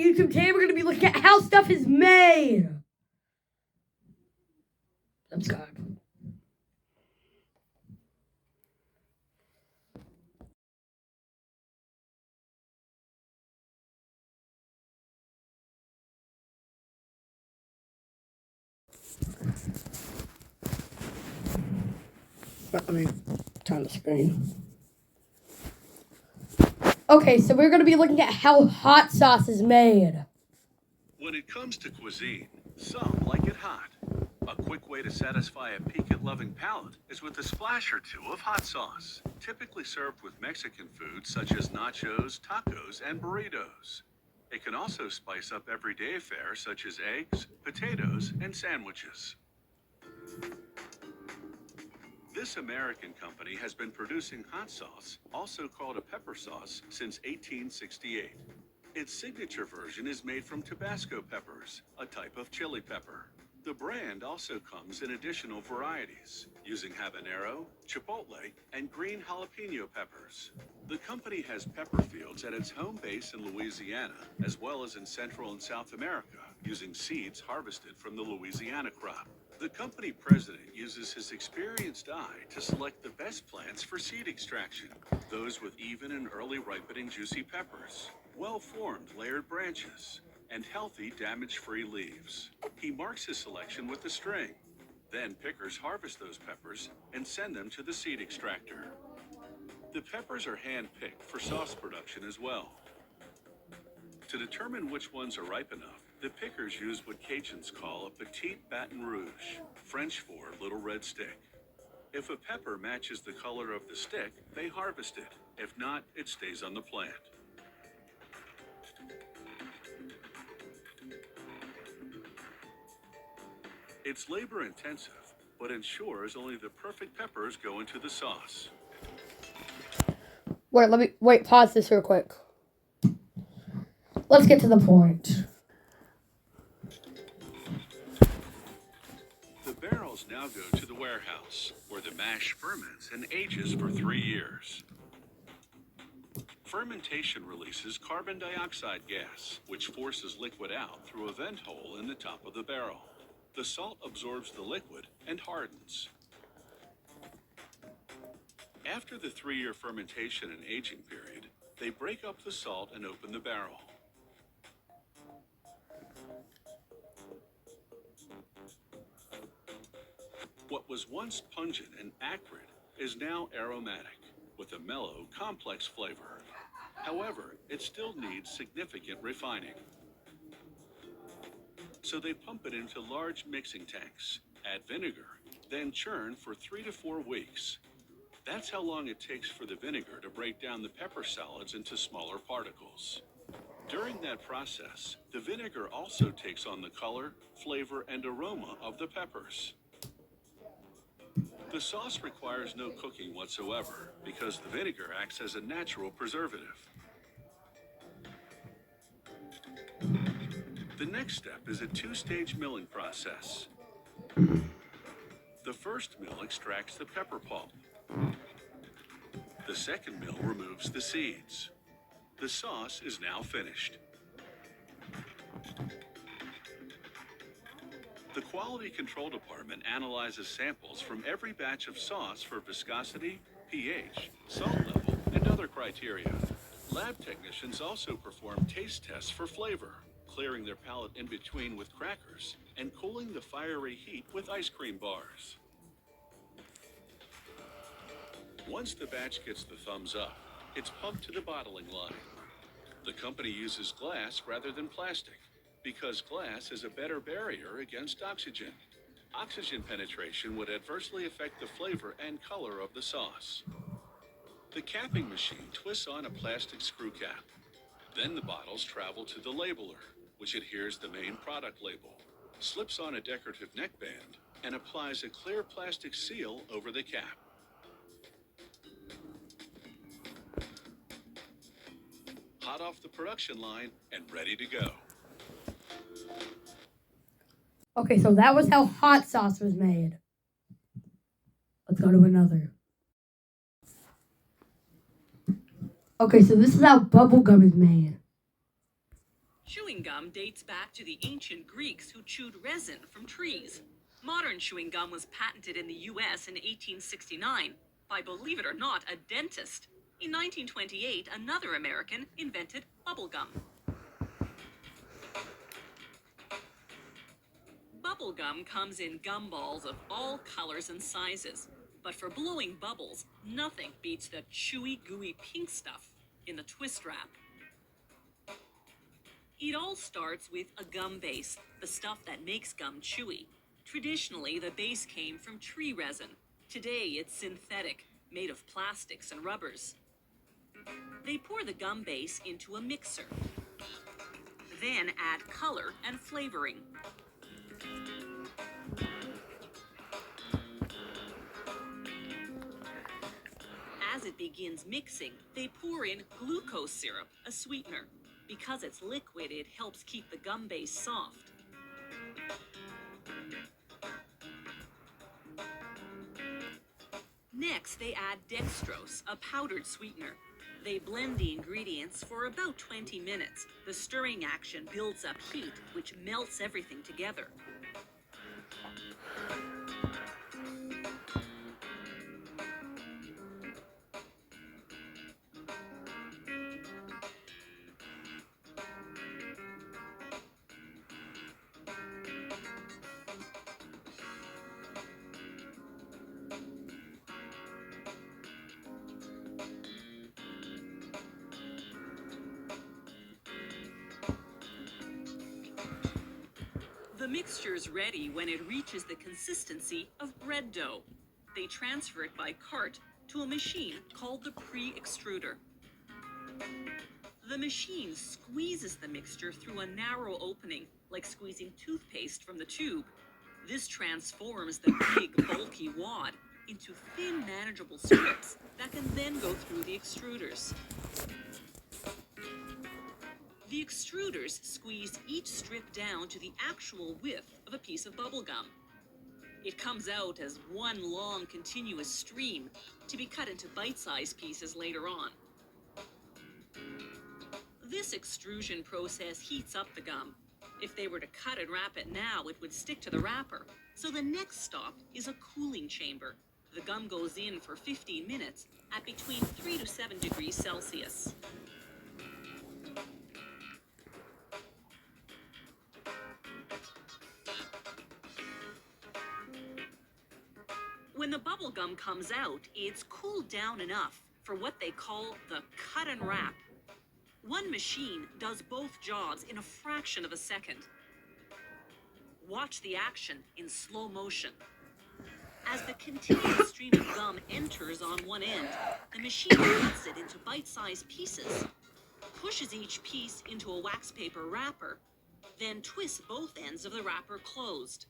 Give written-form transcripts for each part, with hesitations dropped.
YouTube? Today we're going to be looking at how stuff is made. Subscribe. Let me turn the screen. Okay, so we're going to be looking at how hot sauce is made. When it comes to cuisine, some like it hot. A quick way to satisfy a piquant-loving palate is with a splash or two of hot sauce, typically served with Mexican foods such as nachos, tacos, and burritos. It can also spice up everyday fare such as eggs, potatoes, and sandwiches. This American company has been producing hot sauce, also called a pepper sauce, since 1868. Its signature version is made from Tabasco peppers, a type of chili pepper. The brand also comes in additional varieties, using habanero, chipotle, and green jalapeno peppers. The company has pepper fields at its home base in Louisiana, as well as in Central and South America, using seeds harvested from the Louisiana crop. The company president uses his experienced eye to select the best plants for seed extraction, those with even and early ripening juicy peppers, well-formed layered branches, and healthy damage-free leaves. He marks his selection with a string. Then pickers harvest those peppers and send them to the seed extractor. The peppers are hand-picked for sauce production as well. To determine which ones are ripe enough, the pickers use what Cajuns call a petite Baton Rouge, French for little red stick. If a pepper matches the color of the stick, they harvest it. If not, it stays on the plant. It's labor-intensive, but ensures only the perfect peppers go into the sauce. Wait, pause this real quick. Let's get to the point. The barrels now go to the warehouse, where the mash ferments and ages for 3 years. Fermentation releases carbon dioxide gas, which forces liquid out through a vent hole in the top of the barrel. The salt absorbs the liquid and hardens. After the 3-year fermentation and aging period, they break up the salt and open the barrel. What was once pungent and acrid is now aromatic, with a mellow, complex flavor. However, it still needs significant refining. So they pump it into large mixing tanks, add vinegar, then churn for 3 to 4 weeks. That's how long it takes for the vinegar to break down the pepper solids into smaller particles. During that process, the vinegar also takes on the color, flavor, and aroma of the peppers. The sauce requires no cooking whatsoever because the vinegar acts as a natural preservative. The next step is a 2-stage milling process. The first mill extracts the pepper pulp. The second mill removes the seeds. The sauce is now finished. The Quality Control Department analyzes samples from every batch of sauce for viscosity, pH, salt level, and other criteria. Lab technicians also perform taste tests for flavor, clearing their palate in between with crackers, and cooling the fiery heat with ice cream bars. Once the batch gets the thumbs up, it's pumped to the bottling line. The company uses glass rather than plastic, because glass is a better barrier against oxygen. Oxygen penetration would adversely affect the flavor and color of the sauce. The capping machine twists on a plastic screw cap. Then the bottles travel to the labeler, which adheres the main product label, slips on a decorative neckband, and applies a clear plastic seal over the cap. Hot off the production line and ready to go. Okay, so that was how hot sauce was made. Let's go to another. Okay, so this is how bubble gum is made. Chewing gum dates back to the ancient Greeks who chewed resin from trees. Modern chewing gum was patented in the US in 1869 by, believe it or not, a dentist. In 1928, another American invented bubble gum. Bubble gum comes in gumballs of all colors and sizes. But for blowing bubbles, nothing beats the chewy, gooey pink stuff in the twist wrap. It all starts with a gum base, the stuff that makes gum chewy. Traditionally, the base came from tree resin. Today, it's synthetic, made of plastics and rubbers. They pour the gum base into a mixer, then add color and flavoring. As it begins mixing, they pour in glucose syrup, a sweetener. Because it's liquid, it helps keep the gum base soft. Next, they add dextrose, a powdered sweetener. They blend the ingredients for about 20 minutes. The stirring action builds up heat, which melts everything together. The mixture's ready when it reaches the consistency of bread dough. They transfer it by cart to a machine called the pre-extruder. The machine squeezes the mixture through a narrow opening, like squeezing toothpaste from the tube. This transforms the big, bulky wad into thin, manageable strips that can then go through the extruders. The extruders squeeze each strip down to the actual width of a piece of bubble gum. It comes out as one long, continuous stream to be cut into bite-sized pieces later on. This extrusion process heats up the gum. If they were to cut and wrap it now, it would stick to the wrapper. So the next stop is a cooling chamber. The gum goes in for 15 minutes at between 3 to 7 degrees Celsius. When the bubble gum comes out, it's cooled down enough for what they call the cut and wrap. One machine does both jobs in a fraction of a second. Watch the action in slow motion. As the continuous stream of gum enters on one end, the machine cuts it into bite-sized pieces, pushes each piece into a wax paper wrapper, then twists both ends of the wrapper closed.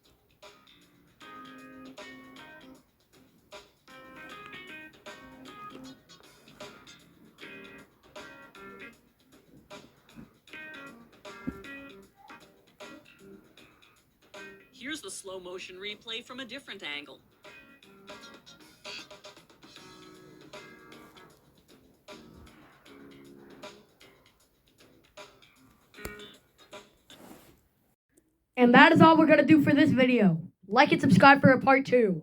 Here's the slow motion replay from a different angle. And that is all we're going to do for this video. Like and subscribe for a part 2.